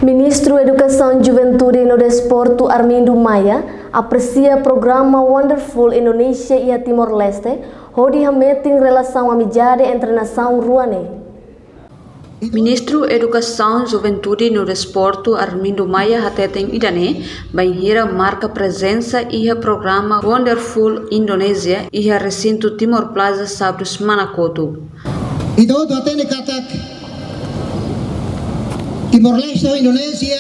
Ministro Educação, Juventude e Desporto Armindo Maia aprecia programa Wonderful Indonesia e Timor-Leste, onde meeting relação amizade entre nação ruane. Ministro Educação, Juventude e Desporto Armindo Maia hateteng idane banhira marca presença e programa Wonderful Indonesia e recinto Timor Plaza sábado semana koto. Itu hatene katak Timor-Leste ou Indonésia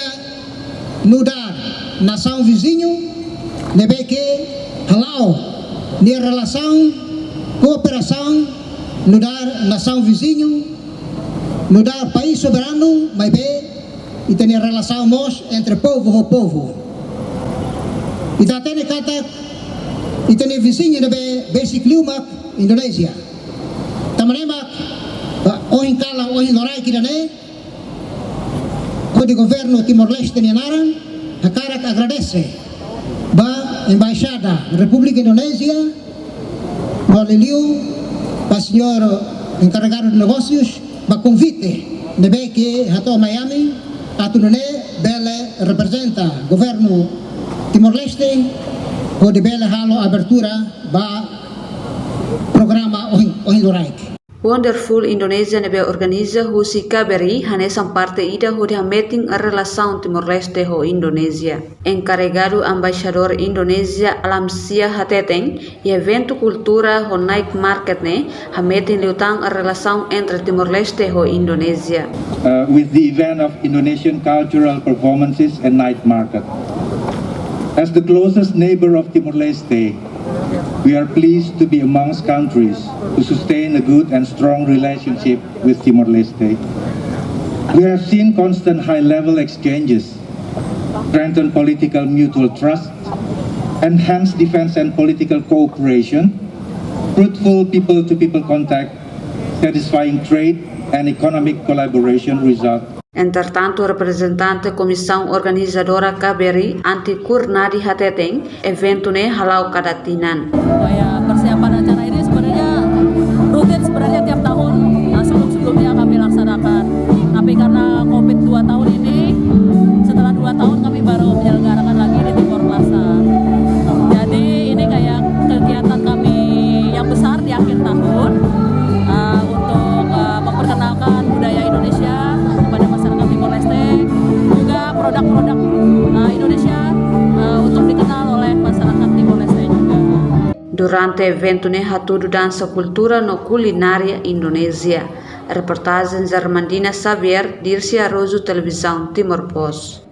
mudar nação vizinho nebeke halau ni relação cooperação mudar nação vizinho mudar país soberano mas be e tem relação mos entre povo e povo e hatene katak e tem vizinho nebe basic liumak Indonesia tamanemak oin kala oin lorai kidane o governo Timor-Leste Nianaran hakarak agradece ba embaixada da República Indonésia valeu para o senhor encarregado de negócios ba convite nebe que hato Miami atunane bele representa governo Timor-Leste o de bele halo abertura ba programa oin loraik. Wonderful Indonesia nebe organiza husi kaberi hanesan parte ida hodi meeting a relação Timor-Leste ho Indonesia. Encarregado embaixador Indonesia Alamsia hateteng e evento cultura ho night market ne meeting liutang a relação entre Timor-Leste ho Indonesia. With the event of Indonesian cultural performances and night market. As the closest neighbor of Timor-Leste, we are pleased to be amongst countries to sustain a good and strong relationship with Timor-Leste. We have seen constant high-level exchanges, strengthen political mutual trust, enhance defense and political cooperation, fruitful people-to-people contact, satisfying trade and economic collaboration result. Entretanto, representante Comissão Organizadora KBRI Anti Kurnadi hateteng evento ne halau kadatinan. Persiapan acara ini sebenarnya rutin sebenarnya tiap tahun sebelum-sebelumnya kami laksanakan. Tapi karena COVID 2 tahun ini, setelah 2 tahun kami baru menyelenggarakan lagi di Timor Plaza. Jadi ini kayak kegiatan kami yang besar di akhir tahun untuk memperkenalkan budaya Indonesia kepada masyarakat Timor-Leste, juga produk-produk Indonesia untuk dikenal oleh masyarakat Timor-Leste juga. Durante evento ne hatudu dansa cultura no culinária Indonésia. Reportagem Zarmandina Xavier, Dircia Roso, Televisão Timor Post.